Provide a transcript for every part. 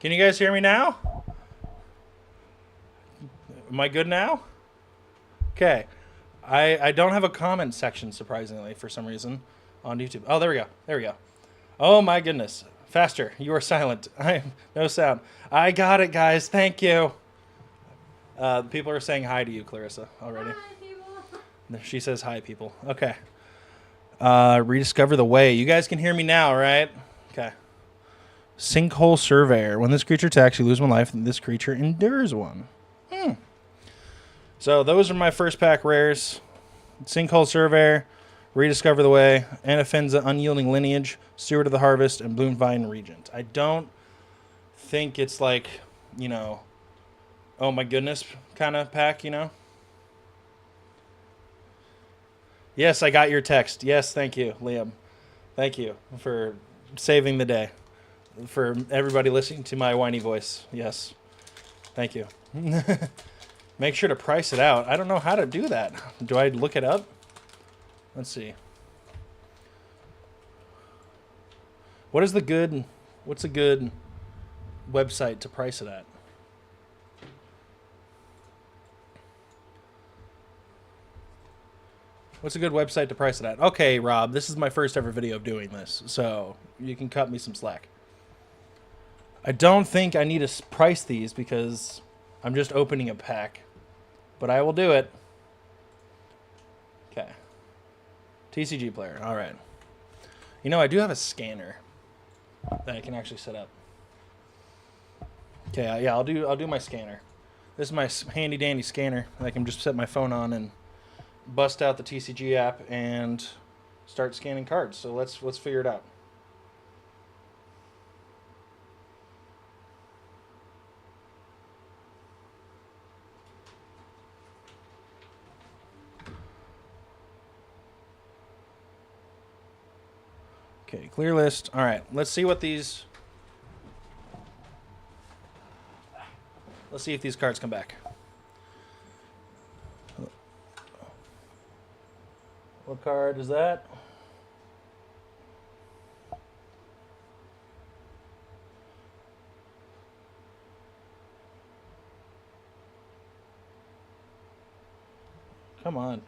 Can you guys hear me now? Am I good now? Okay. I don't have a comment section, surprisingly, for some reason, on YouTube. Oh, there we go. There we go. Oh, my goodness. Faster. You are silent. No sound. I got it, guys. Thank you. People are saying hi to you, Clarissa, already. Hi, people. She says hi, people. Okay. Rediscover the way. You guys can hear me now, right? Okay. Sinkhole Surveyor. When this creature attacks, you lose one life, and this creature endures one. So those are my first pack rares. Sinkhole Surveyor, Rediscover the Way, Anafenza Unyielding Lineage, Steward of the Harvest, and Bloomvine Regent. I don't think it's like, you know, oh my goodness kind of pack, you know? Yes, I got your text. Yes, thank you, Liam. Thank you for saving the day. For everybody listening to my whiny voice. Yes. Thank you. Make sure to price it out. I don't know how to do that. Do I look it up? Let's see. What's a good website to price it at? What's a good website to price it at? Okay, Rob, this is my first ever video of doing this, so you can cut me some slack. I don't think I need to price these because I'm just opening a pack, but I will do it. Okay. TCG player. All right. You know, I do have a scanner that I can actually set up. Okay, yeah, I'll do my scanner. This is my handy dandy scanner. I can just set my phone on and bust out the TCG app and start scanning cards. So let's figure it out. Okay, clear list. All right, let's see what these. Let's see if these cards come back. What card is that? Come on.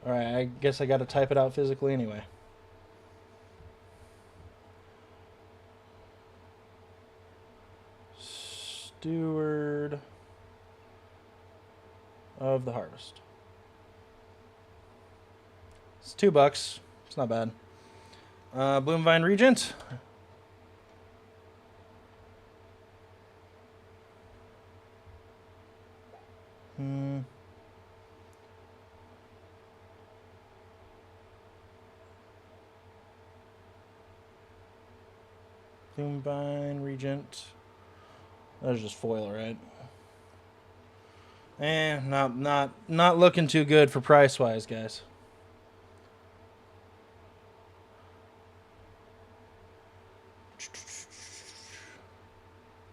All right, I guess I got to type it out physically anyway. Steward of the Harvest. It's $2. It's not bad. Bloomvine Regent. Bloomvine Regent. That was just foil, right? Not looking too good for price wise, guys.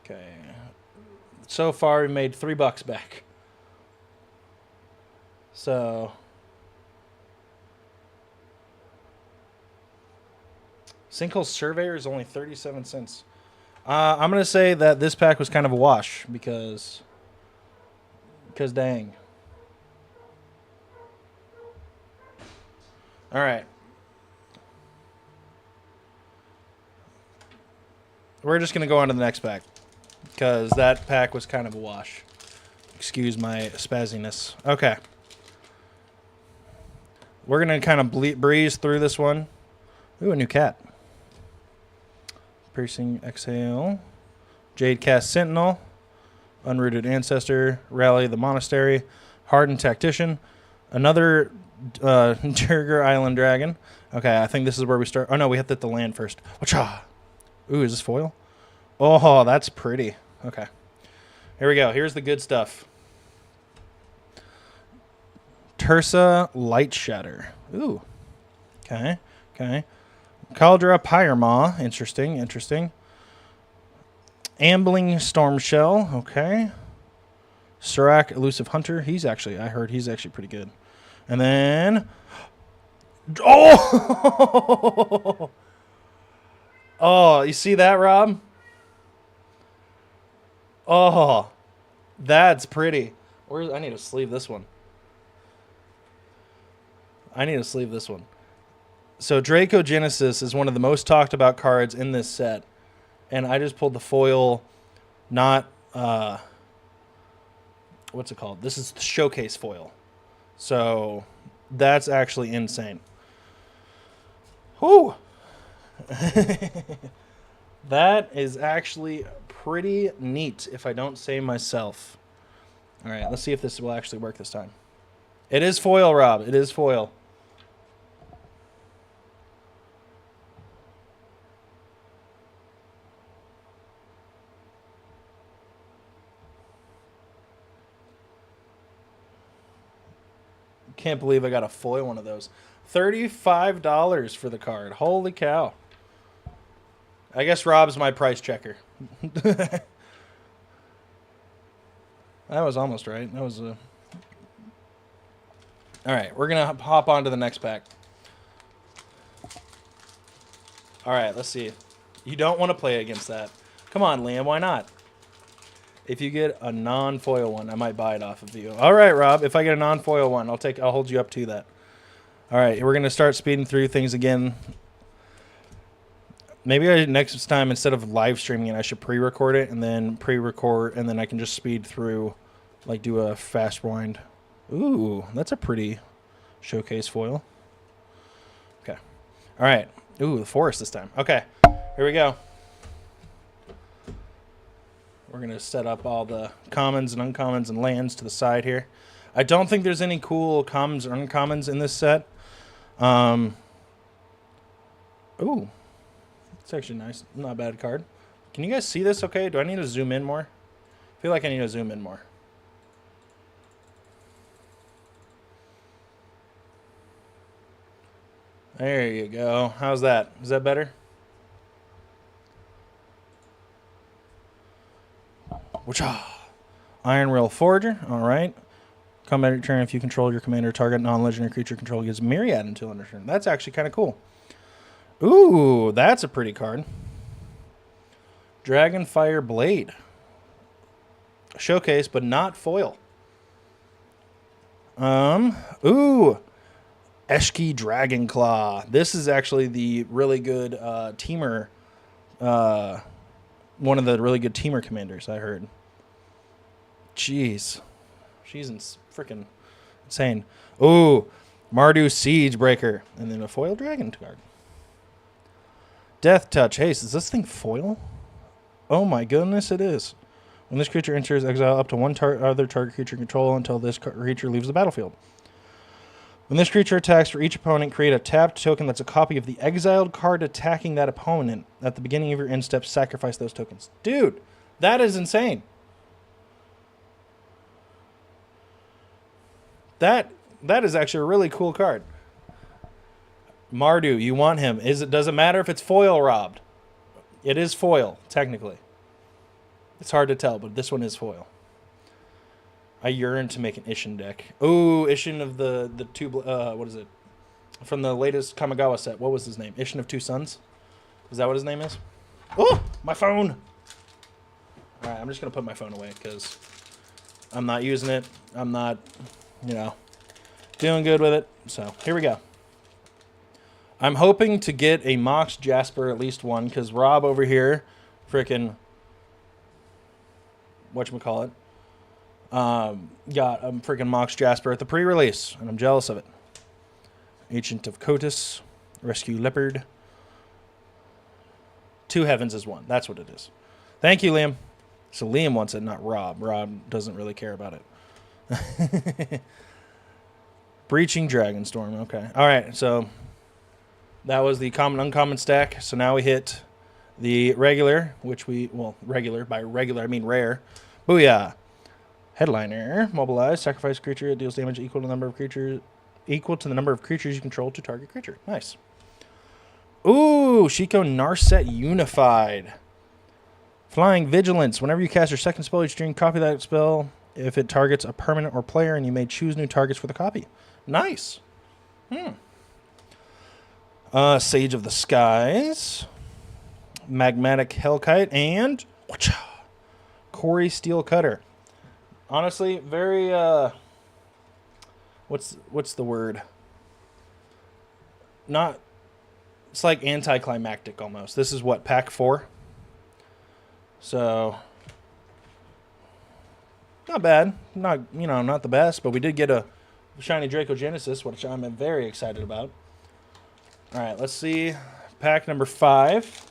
Okay. So far, we made $3 back. So Sinkhole Surveyor is only 37 cents. I'm going to say that this pack was kind of a wash because dang. All right. We're just going to go on to the next pack because that pack was kind of a wash. Excuse my spazziness. Okay. We're going to kind of breeze through this one. Ooh, a new cat. Piercing Exhale. Jade Cast Sentinel. Unrooted Ancestor. Rally the Monastery. Hardened Tactician. Another Jurger Island Dragon. Okay, I think this is where we start. Oh, no, we have to hit the land first. Wacha! Ooh, is this foil? Oh, that's pretty. Okay. Here we go. Here's the good stuff. Tursa Light Shatter. Ooh. Okay. Okay. Caldra Pyramaw. Interesting. Interesting. Ambling Storm Shell. Okay. Surak Elusive Hunter. I heard he's actually pretty good. And then Oh! Oh, you see that, Rob? Oh, that's pretty. I need to sleeve this one. So Dracogenesis is one of the most talked about cards in this set. And I just pulled the foil, not, what's it called? This is the showcase foil. So that's actually insane. Whew. That is actually pretty neat, if I don't say myself. All right, let's see if this will actually work this time. It is foil, Rob. It is foil. Can't believe I got a foil one of those. $35 for the card. Holy cow. I guess Rob's my price checker. That was almost right. That was a... All right, we're going to hop on to the next pack. All right, let's see. You don't want to play against that. Come on, Liam, why not? If you get a non-foil one, I might buy it off of you. All right, Rob, if I get a non-foil one, I'll hold you up to that. All right, we're going to start speeding through things again. Maybe next time, instead of live streaming it, I should pre-record it and then and then I can just speed through, like do a fast rewind. Ooh, that's a pretty showcase foil. Okay. All right. Ooh, the forest this time. Okay, here we go. We're going to set up all the commons and uncommons and lands to the side here. I don't think there's any cool commons or uncommons in this set. Ooh. It's actually nice. Not a bad card. Can you guys see this okay? Do I need to zoom in more? I feel like I need to zoom in more. There you go. How's that? Is that better? Iron Rail Forger. All right. Combat turn. If you control your commander, target non-legendary creature control gives Myriad until end of turn. That's actually kind of cool. Ooh, that's a pretty card. Dragonfire Blade. Showcase, but not foil. Ooh. Eshki Dragonclaw. This is actually the really good teamer. One of the really good teamer commanders, I heard. Jeez. She's freaking insane. Ooh. Mardu Siegebreaker. And then a foil dragon card. Death Touch. Hey, is this thing foil? Oh my goodness, it is. When this creature enters exile up to one other target creature control until this creature leaves the battlefield. When this creature attacks for each opponent, create a tapped token that's a copy of the exiled card attacking that opponent. At the beginning of your end step, sacrifice those tokens. Dude, that is insane. That is actually a really cool card. Mardu, you want him. Does it matter if it's foil, Robbed? It is foil, technically. It's hard to tell, but this one is foil. I yearn to make an Ishin deck. Ooh, Ishin of the two... what is it? From the latest Kamigawa set. What was his name? Ishin of Two Suns? Is that what his name is? Oh, my phone! Alright, I'm just going to put my phone away because I'm not using it. I'm not, doing good with it. So, here we go. I'm hoping to get a Mox Jasper, at least one, because Rob over here, frickin' whatchamacallit, got a freaking Mox Jasper at the pre-release, and I'm jealous of it. Ancient of Kotus, Rescue Leopard. Two Heavens is one. That's what it is. Thank you, Liam. So Liam wants it, not Rob. Rob doesn't really care about it. Breaching Dragonstorm. Okay. All right, so that was the common uncommon stack. So now we hit the regular, which regular, by regular I mean rare. Booyah. Headliner. Mobilize. Sacrifice creature. It deals damage equal to the number of creatures you control to target creature. Nice. Ooh, Shiko Narset Unified. Flying Vigilance. Whenever you cast your second spell each turn, copy that spell if it targets a permanent or player, and you may choose new targets for the copy. Nice. Sage of the Skies, Magmatic Hellkite, and Corey Steel Cutter. Honestly, very what's the word? Not, it's like anticlimactic almost. This is what, pack 4? So not bad. Not, not the best, but we did get a shiny Dracogenesis, which I'm very excited about. All right, let's see. Pack number 5.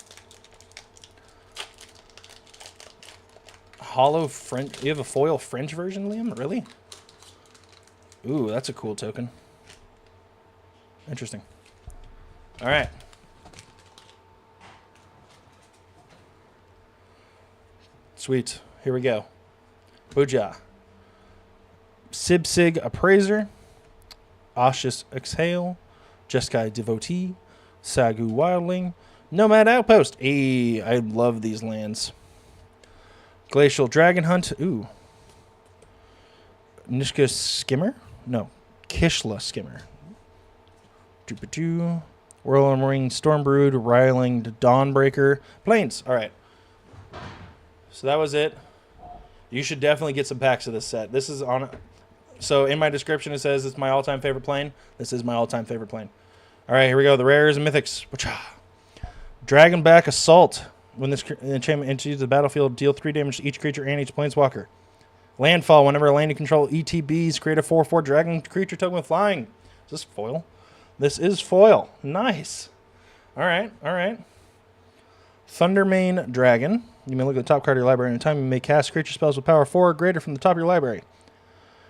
Hollow French. You have a foil French version, Liam? Really? Ooh, that's a cool token. Interesting. All right. Sweet. Here we go. Booja. Sibsig Appraiser. Aushus Exhale. Jeskai Devotee. Sagu Wildling. Nomad Outpost. Hey, I love these lands. Glacial Dragon Hunt. Ooh. Nishka Skimmer? No. Kishla Skimmer. Doop-a-doo. Whirling Stormbrood. Riling Dawnbreaker. Plains. All right. So that was it. You should definitely get some packs of this set. This is on. So in my description it says it's my all-time favorite plane. This is my all-time favorite plane. All right, here we go. The rares and mythics. Dragonback Assault. When this enchantment enters the battlefield, deal 3 damage to each creature and each planeswalker. Landfall. Whenever a land you control ETBs, create a 4/4 dragon creature token with flying. Is this foil? This is foil. Nice. All right, all right. Thundermane Dragon. You may look at the top card of your library. Anytime you may cast creature spells with power 4 or greater from the top of your library.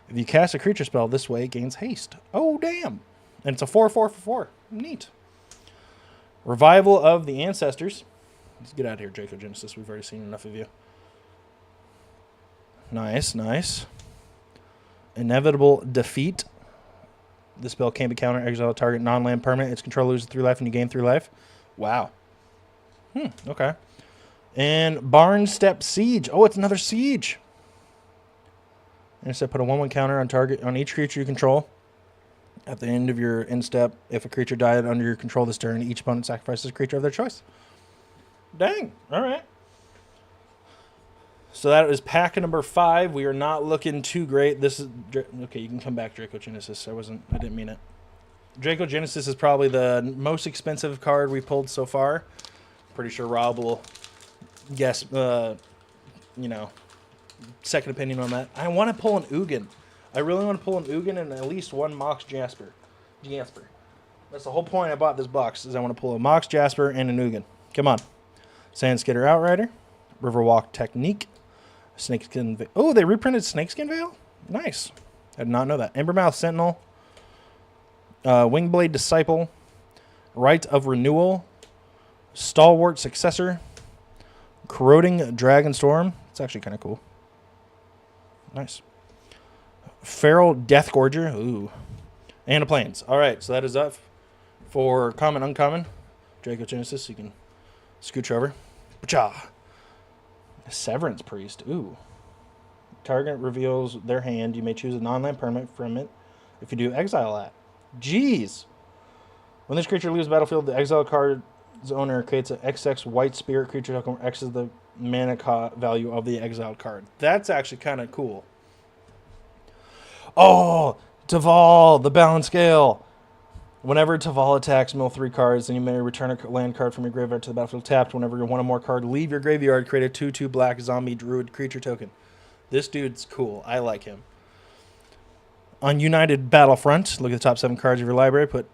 If you cast a creature spell this way, it gains haste. Oh, damn. And it's a 4/4 for 4. Neat. Revival of the Ancestors. Let's get out of here, Dracogenesis. We've already seen enough of you. Nice, nice. Inevitable Defeat. This spell can't be countered. Exile a target non-land permanent. Its controller loses 3 life and you gain 3 life. Wow. Okay. And Barnstep Siege. Oh, it's another siege. Instead, put a 1/1 counter on target on each creature you control. At the end of your end step, if a creature died under your control this turn, each opponent sacrifices a creature of their choice. Dang. All right. So that is pack number 5. We are not looking too great. This is okay. You can come back, Dracogenesis. I didn't mean it. Dracogenesis is probably the most expensive card we pulled so far. Pretty sure Rob will guess. Second opinion on that. I want to pull an Ugin. I really want to pull an Ugin and at least one Mox Jasper. That's the whole point I bought this box, is I want to pull a Mox Jasper and an Ugin. Come on. Sandskitter Outrider. Riverwalk Technique. Snakeskin Veil. Oh, they reprinted Snakeskin Veil? Nice. I did not know that. Embermouth Sentinel. Wingblade Disciple. Rite of Renewal. Stalwart Successor. Corroding Dragonstorm. It's actually kind of cool. Nice. Feral Deathgorger. Ooh. And a Plains. All right, so that is up for common, uncommon. Dracogenesis, you can scooch over. Pacha. Severance Priest. Ooh. Target reveals their hand. You may choose a non-land permanent from it. If you do, exile that. Jeez. When this creature leaves the battlefield, the exile card's owner creates an XX white spirit creature token where X is the mana value of the exiled card. That's actually kind of cool. Oh, Taval, the balance scale. Whenever Taval attacks, mill 3 cards, then you may return a land card from your graveyard to the battlefield tapped. Whenever you're one or more card, leave your graveyard, create a 2/2 black zombie druid creature token. This dude's cool. I like him. On United Battlefront, look at the top 7 cards of your library. Put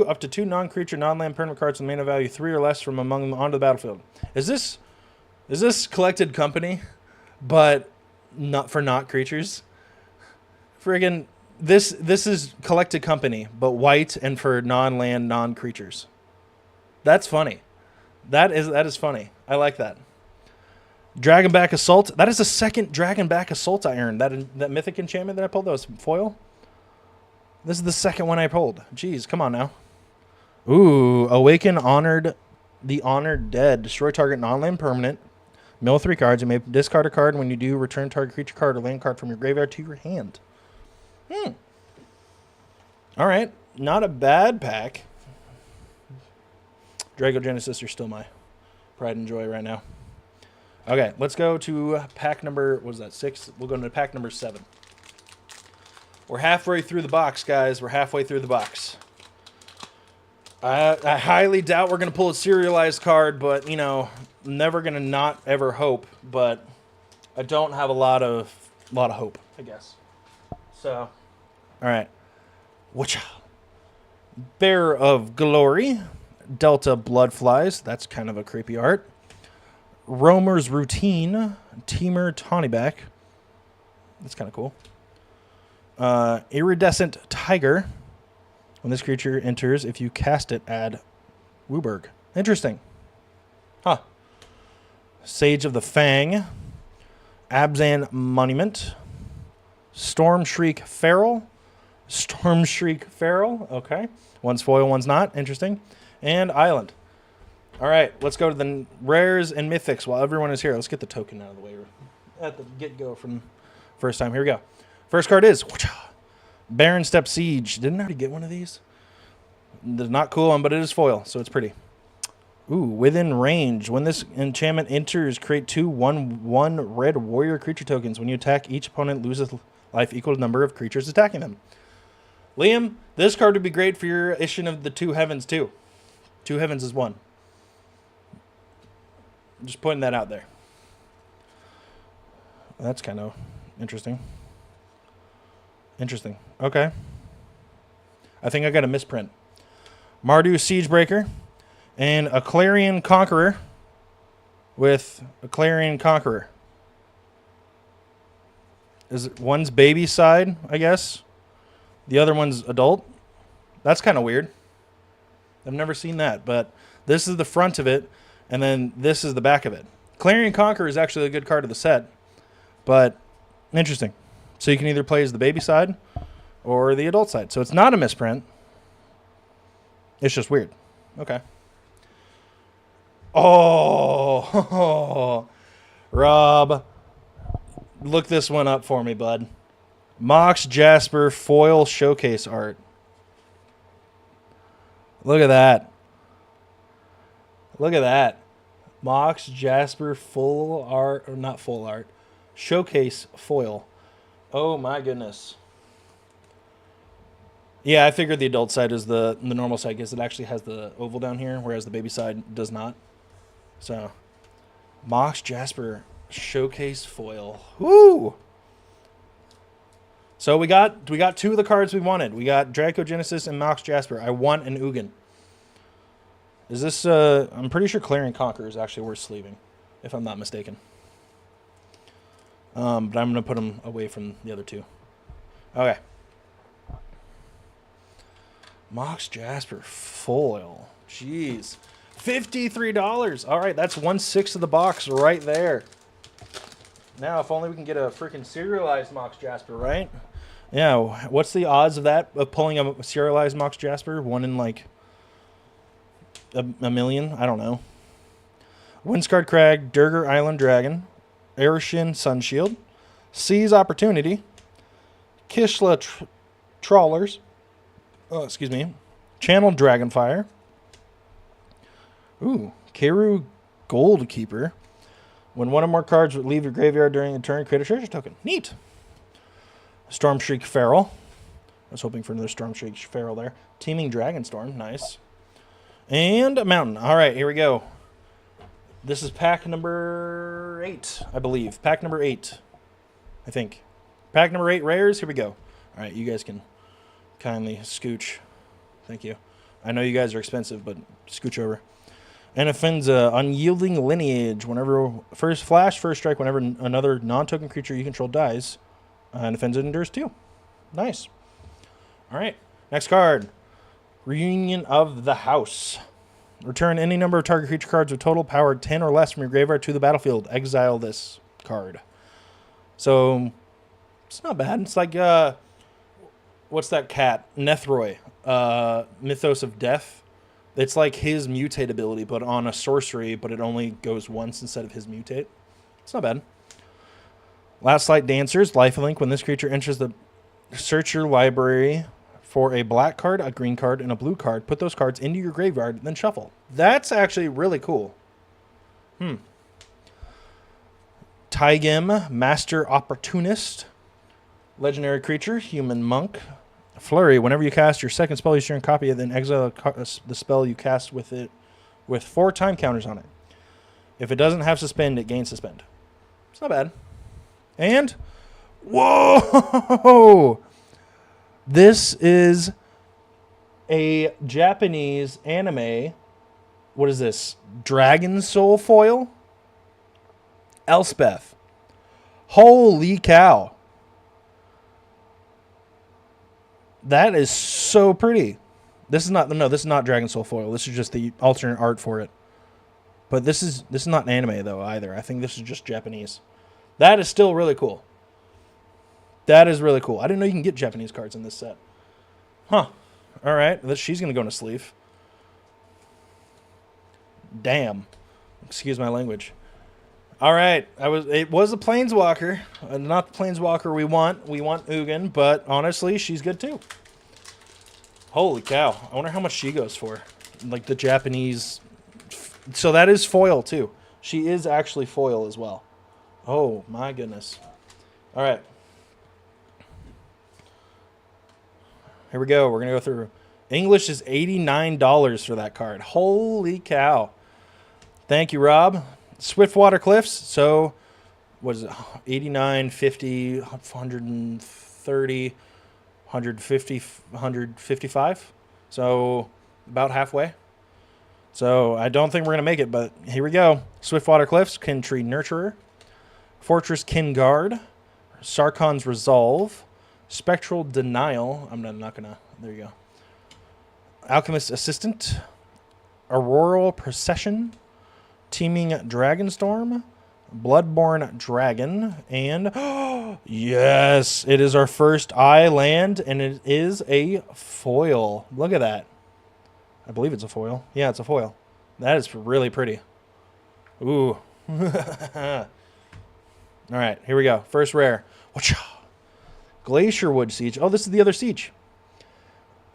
up to 2 non-creature, non-land permanent cards with mana value 3 or less from among them onto the battlefield. Is this Collected Company, but not for not creatures? Friggin', this is Collected Company, but white and for non-land, non-creatures. That's funny. That is funny. I like that. Dragonback Assault. That is the second Dragonback Assault I earned. That mythic enchantment that I pulled, that was foil. This is the second one I pulled. Jeez, come on now. Ooh, Awaken the Honored Dead. Destroy target non-land permanent. Mill 3 cards. You may discard a card. When you do, return target creature card or land card from your graveyard to your hand. All right. Not a bad pack. Dragogenesis are still my pride and joy right now. Okay, let's go to pack number, what was that, 6? We'll go into pack number 7. We're halfway through the box, guys. We're halfway through the box. I highly doubt we're going to pull a serialized card, but, you know, never going to not ever hope. But I don't have a lot of hope, I guess. So, all right. Whatcha? Bear of Glory. Delta Bloodflies. That's kind of a creepy art. Roamer's Routine. Teamer Tawnyback. That's kind of cool. Iridescent Tiger. When this creature enters, if you cast it, add Wooburg. Interesting. Huh. Sage of the Fang. Abzan Monument. Storm Shriek Feral. Storm Shriek Feral. Okay. One's foil, one's not. Interesting. And Island. All right. Let's go to the rares and mythics while everyone is here. Let's get the token out of the way at the get-go from first time. Here we go. First card is Baron Step Siege. Didn't I already get one of these? They're not cool, but it is foil, so it's pretty. Ooh, Within Range. When this enchantment enters, create 2 1/1 red warrior creature tokens. When you attack, each opponent loses life equal to the number of creatures attacking them. Liam, this card would be great for your issue of the 2 Heavens, too. 2 Heavens is 1. Just putting that out there. That's kind of interesting. Interesting. Okay. I think I got a misprint. Mardu Siegebreaker and a Clarion Conqueror with a Clarion Conqueror. Is it one's baby side, I guess? The other one's adult? That's kind of weird. I've never seen that, but this is the front of it, and then this is the back of it. Clarion Conqueror is actually a good card of the set, but interesting. So you can either play as the baby side or the adult side. So it's not a misprint. It's just weird. Okay. Oh, Rob, look this one up for me, bud. Mox Jasper foil showcase art. Look at that. Look at that. Mox Jasper full art, or not full art, showcase foil. Oh my goodness. Yeah, I figured the adult side is the normal side because it actually has the oval down here, whereas the baby side does not. So, Mox Jasper showcase foil. Woo! So we got 2 of the cards we wanted. We got Dracogenesis and Mox Jasper. I want an Ugin. Is this I'm pretty sure Clarion Conqueror is actually worth sleeving, if I'm not mistaken. But I'm going to put them away from the other 2. Okay. Mox Jasper foil. Jeez. $53. All right, that's 1/6 of the box right there. Now, if only we can get a freaking serialized Mox Jasper, right? Yeah, what's the odds of that, of pulling a serialized Mox Jasper? 1 in, like, a million? I don't know. Windscarred Crag, Durgar Island Dragon, Arishin Sunshield, Seize Opportunity, Kishla Trawlers, Channel Dragonfire, Keru Goldkeeper. When one or more cards would leave your graveyard during a turn, create a treasure token. Neat. Storm Shriek Feral. I was hoping for another Storm Shriek Feral there. Teeming Dragonstorm. Nice. And a mountain. All right, here we go. This is pack number 8, I believe. Pack number 8, I think. Pack number 8 rares. Here we go. All right, you guys can kindly scooch. Thank you. I know you guys are expensive, but scooch over. Anafenza, Unyielding Lineage. Whenever first strike, whenever another non-token creature you control dies, Anafenza endures 2. Nice. All right, next card. Reunion of the House. Return any number of target creature cards with total power 10 or less from your graveyard to the battlefield. Exile this card. So, it's not bad. It's like, what's that cat? Nethroi. Mythos of Death. It's like his mutate ability, but on a sorcery, but it only goes once instead of his mutate. It's not bad. Last Light Dancers, lifelink. When this creature enters the search your library For a black card, a green card, and a blue card, put those cards into your graveyard, then shuffle. That's actually really cool. Taigem, Master Opportunist. Legendary creature, Human Monk. Flurry, whenever you cast your second spell, you turn copy it, then exile the spell you cast with it with 4 time counters on it. If it doesn't have suspend, it gains suspend. It's not bad. And, whoa! This is a Japanese anime. What is this? Dragon Soul foil? Elspeth. Holy cow. That is so pretty. This is not Dragon Soul foil. This is just the alternate art for it. But this is not an anime though either. I think this is just Japanese. That is still really cool. That is really cool. I didn't know you can get Japanese cards in this set. Huh. All right. She's going to go in a sleeve. Damn. Excuse my language. All right. It was a Planeswalker. Not the Planeswalker we want. We want Ugin, but honestly, she's good too. Holy cow. I wonder how much she goes for. Like the Japanese. So that is foil too. She is actually foil as well. Oh my goodness. All right. Here we go. We're going to go through. English is $89 for that card. Holy cow. Thank you, Rob. Swiftwater Cliffs. So, what is it? 89, 50, 130, 150, 155. So, about halfway. So, I don't think we're going to make it, but here we go. Swiftwater Cliffs, Kintree Nurturer. Fortress Kinguard. Sarkon's Resolve. Spectral Denial. I'm not going to. There you go. Alchemist Assistant. Auroral Procession. Teeming Dragonstorm. Bloodborne Dragon. And yes, it is our first land, and it is a foil. Look at that. I believe it's a foil. Yeah, it's a foil. That is really pretty. Ooh. All right, here we go. First rare. Glacierwood Siege. Oh, this is the other siege.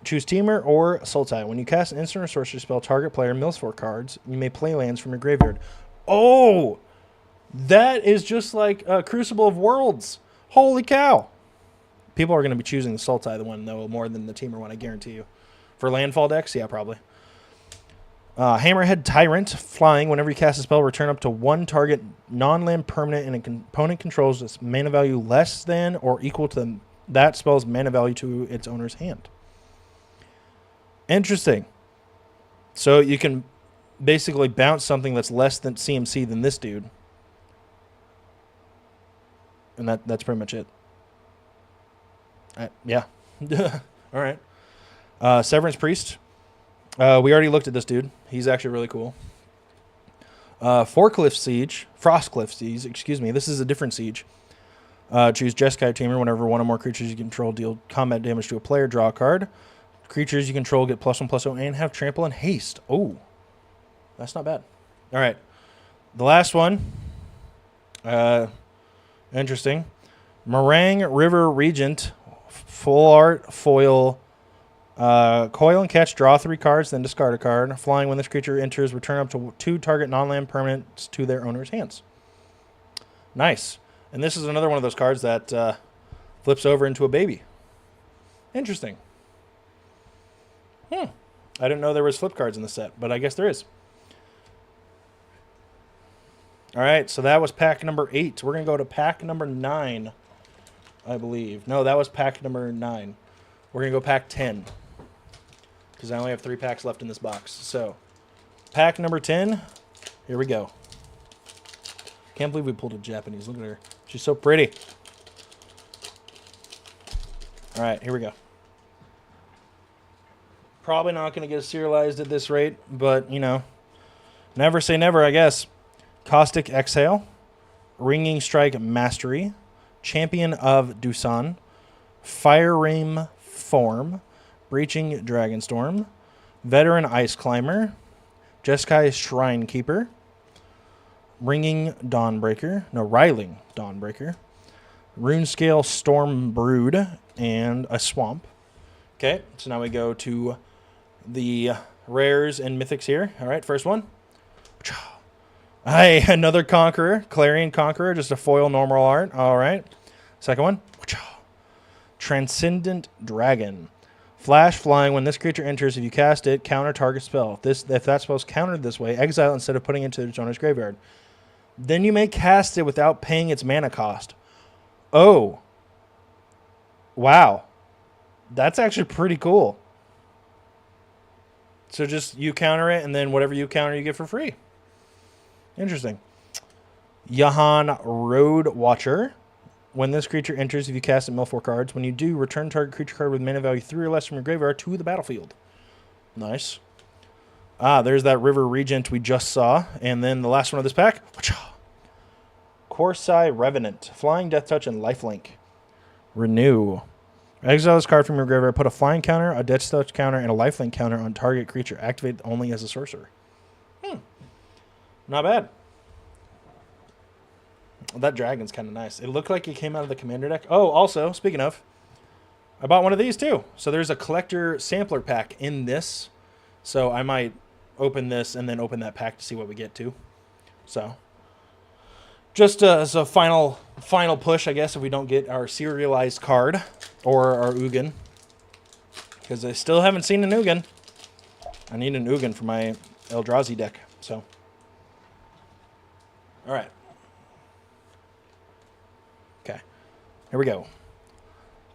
Choose Teamer or Sultai. When you cast an instant or sorcery spell, target player mills 4 cards. You may play lands from your graveyard. Oh! That is just like Crucible of Worlds. Holy cow. People are going to be choosing the Sultai, the one, though, more than the Teamer one, I guarantee you. For landfall decks? Yeah, probably. Hammerhead Tyrant. Flying. Whenever you cast a spell, return up to 1 target non-land permanent and a component controls its mana value less than or equal to that spell's mana value to its owner's hand. Interesting. So you can basically bounce something that's less than CMC than this dude. And that's pretty much it. Yeah. All right. Severance Priest. We already looked at this dude. He's actually really cool. Frostcliff Siege, excuse me. This is a different siege. Choose Jeskai Tamer. Whenever one or more creatures you control deal combat damage to a player, draw a card. Creatures you control get +1/+0 and have trample and haste. Oh, that's not bad. All right. The last one. Interesting. Meringue River Regent. Full art foil. Coil and catch, draw 3 cards, then discard a card. Flying, when this creature enters, return up to 2 target non-land permanents to their owner's hands. Nice. And this is another one of those cards that flips over into a baby. Interesting. I didn't know there was flip cards in the set, but I guess there is. All right, so that was pack number 8. We're going to go to pack number 9, I believe. No, that was pack number 9. We're going to go pack 10. Because I only have 3 packs left in this box. So, pack number 10. Here we go. Can't believe we pulled a Japanese. Look at her. She's so pretty. All right, here we go. Probably not going to get serialized at this rate, but, you know, never say never, I guess. Caustic Exhale. Ringing Strike Mastery. Champion of Dusan. Fire Rim Form. Breaching Dragonstorm, Veteran Ice Climber, Jeskai Shrine Keeper, Riling Dawnbreaker, Runescale Storm Brood, and a Swamp. Okay, so now we go to the rares and mythics here. All right, first one. Hey, another Conqueror, Clarion Conqueror, just a foil normal art. All right. Second one. Transcendent Dragon. Flash flying. When this creature enters, if you cast it, counter target spell. If that spell's countered this way, exile instead of putting it into its owner's graveyard. Then you may cast it without paying its mana cost. Oh. Wow. That's actually pretty cool. So just you counter it, and then whatever you counter, you get for free. Interesting. Yahan Road Watcher. When this creature enters, if you cast it, mill 4 cards. When you do, return target creature card with mana value 3 or less from your graveyard to the battlefield. Nice. There's that River Regent we just saw. And then the last one of this pack. Corsai Revenant. Flying, Death Touch, and Lifelink. Renew. Exile this card from your graveyard. Put a flying counter, a Death Touch counter, and a Lifelink counter on target creature. Activate only as a sorcerer. Not bad. That dragon's kind of nice. It looked like it came out of the commander deck. Oh, also, speaking of, I bought one of these too. So there's a collector sampler pack in this. So I might open this and then open that pack to see what we get to. So just as a final push, I guess, if we don't get our serialized card or our Ugin. Because I still haven't seen an Ugin. I need an Ugin for my Eldrazi deck. So, all right. Okay, here we go.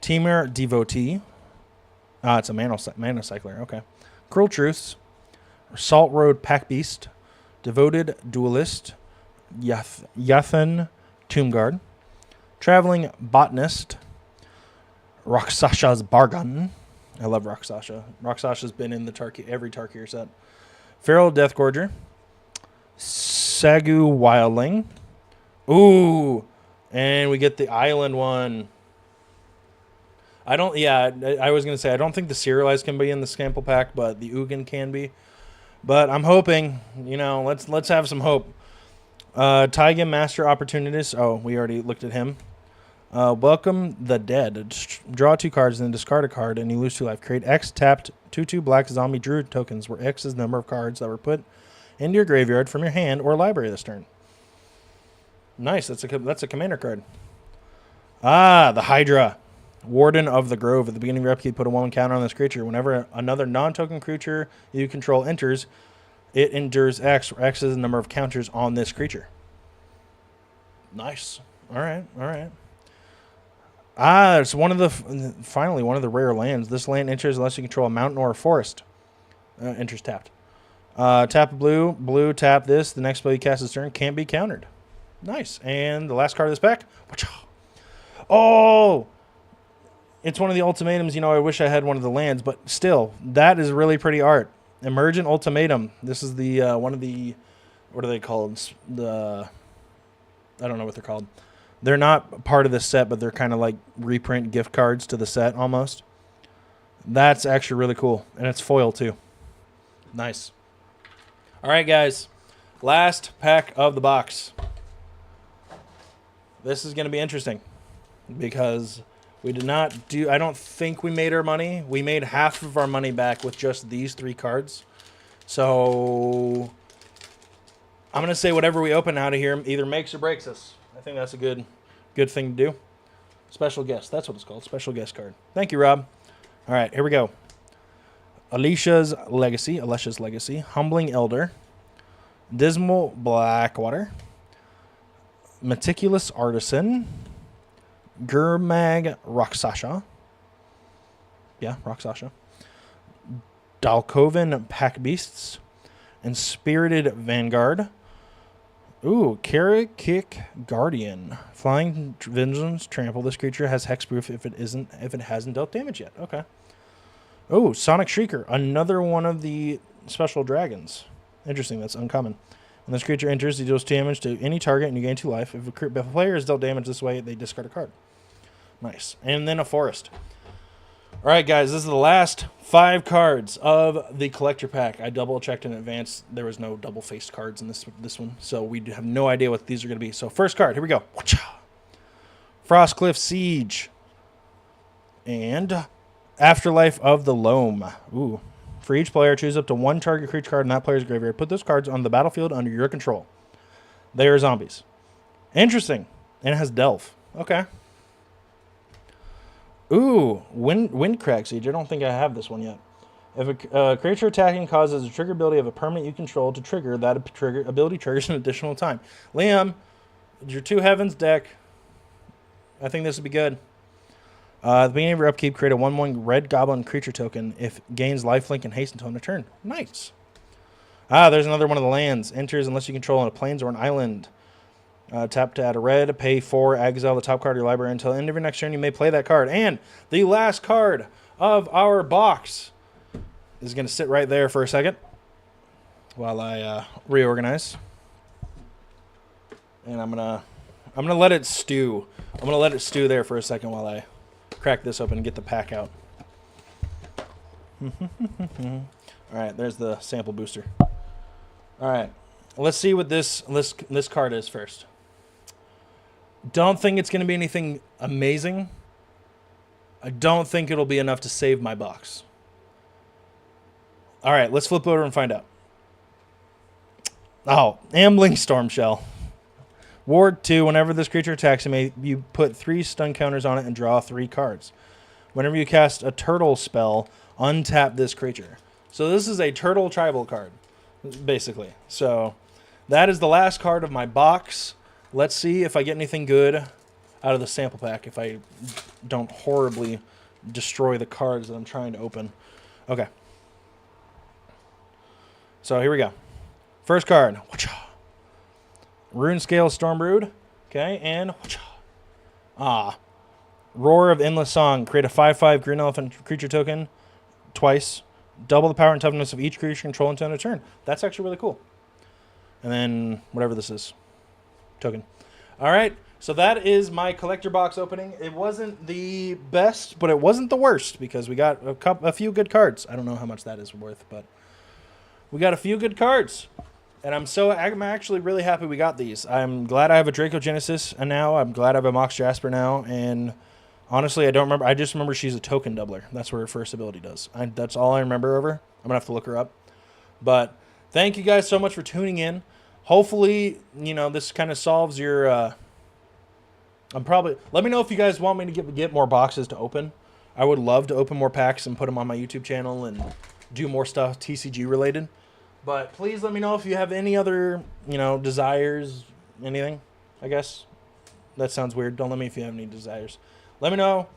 Teamer Devotee. It's a mana cycler. Okay. Cruel Truths. Salt Road Pack Beast. Devoted Duelist. Yathan Tombguard. Traveling Botanist. Rakshasha's Bargain. I love Rakshasha. Rakshasha's been in the every Tarkir set. Feral Deathgorger. Sagu Wildling. Ooh. And we get the island one. I was going to say, I don't think the serialized can be in the sample pack, but the Ugin can be. But I'm hoping, let's have some hope. Taiga Master Opportunist. Oh, we already looked at him. Welcome the Dead. Draw 2 cards and then discard a card, and you lose 2 life. Create X tapped 2/2 black zombie druid tokens, where X is the number of cards that were put into your graveyard from your hand or library this turn. Nice. That's a commander card. The Hydra. Warden of the Grove. At the beginning of your upkeep, put a 1 counter on this creature. Whenever another non-token creature you control enters, it endures X, where X is the number of counters on this creature. Nice. All right. It's finally one of the rare lands. This land enters unless you control a mountain or a forest. Enters tapped. Tap a blue, tap this. The next spell you cast this turn can't be countered. Nice. And the last card of this pack. Oh! It's one of the ultimatums. I wish I had one of the lands, but still, that is really pretty art. Emergent Ultimatum. This is the one of the, what are they called? I don't know what they're called. They're not part of this set, but they're kind of like reprint gift cards to the set almost. That's actually really cool. And it's foil too. Nice. All right, guys. Last pack of the box. This is going to be interesting because we did not I don't think we made our money. We made half of our money back with just these 3 cards. So I'm going to say whatever we open out of here either makes or breaks us. I think that's a good thing to do. Special guest. That's what it's called. Special guest card. Thank you, Rob. All right, here we go. Alicia's Legacy. Humbling Elder. Dismal Blackwater. Meticulous Artisan. Gurmag Rakshasha. Yeah, Rakshasha. Dalkovan Pack Beasts. And Spirited Vanguard. Ooh, Kick Guardian. Flying Vengeance, trample. This creature has hexproof if it hasn't dealt damage yet. Okay. Oh, Sonic Shrieker. Another one of the special dragons. Interesting, that's uncommon. When this creature enters, it deals damage to any target and you gain 2 life. If a player has dealt damage this way, they discard a card. Nice. And then a forest. All right, guys, this is the last 5 cards of the collector pack. I double-checked in advance. There was no double-faced cards in this one, so we have no idea what these are going to be. So first card, here we go. Frostcliff Siege. And Afterlife of the Loam. Ooh. For each player, choose up to one target creature card in that player's graveyard. Put those cards on the battlefield under your control. They are zombies. Interesting. And it has Delve. Okay. Ooh, Windcrack Siege. I don't think I have this one yet. If a creature attacking causes a trigger ability of a permanent you control to trigger, that ability triggers an additional time. Liam, your 2 Heavens deck. I think this would be good. At the beginning of your upkeep, create a 1/1 red goblin creature token if gains lifelink and haste until end of turn. Nice. There's another one of the lands. Enters unless you control on a plains or an island. Tap to add a red. Pay 4. Exile the top card of your library until the end of your next turn. You may play that card. And the last card of our box is going to sit right there for a second while I reorganize. And I'm gonna let it stew. I'm gonna let it stew there for a second while I crack this open and get the pack out. All right, there's the sample booster. All right, let's see what this card is first. Don't think it's going to be anything amazing. I don't think it'll be enough to save my box. All right, let's flip over and find out. Oh, Ambling Storm Shell. Ward 2, whenever this creature attacks you put 3 stun counters on it and draw 3 cards. Whenever you cast a turtle spell, untap this creature. So this is a turtle tribal card, basically. So that is the last card of my box. Let's see if I get anything good out of the sample pack, if I don't horribly destroy the cards that I'm trying to open. Okay. So here we go. First card. Runescale Stormbrood. Okay, and Roar of Endless Song. Create a 5/5 green elephant creature token twice. Double the power and toughness of each creature control until end of turn. That's actually really cool. And then whatever this is. Token. All right, so that is my collector box opening. It wasn't the best, but it wasn't the worst because we got a few good cards. I don't know how much that is worth, but we got a few good cards. And I'm actually really happy we got these. I'm glad I have a Draco Genesis now. I'm glad I have a Mox Jasper now. And honestly, I don't remember. I just remember she's a token doubler. That's what her first ability does. That's all I remember of her. I'm going to have to look her up. But thank you guys so much for tuning in. Hopefully, this kind of solves your... Let me know if you guys want me to get more boxes to open. I would love to open more packs and put them on my YouTube channel and do more stuff TCG related. But please let me know if you have any other, desires, anything, I guess. That sounds weird. Don't let me if you have any desires. Let me know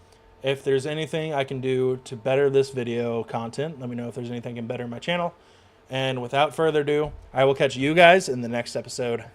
if there's anything I can do to better this video content. Let me know if there's anything I can better my channel. And without further ado, I will catch you guys in the next episode.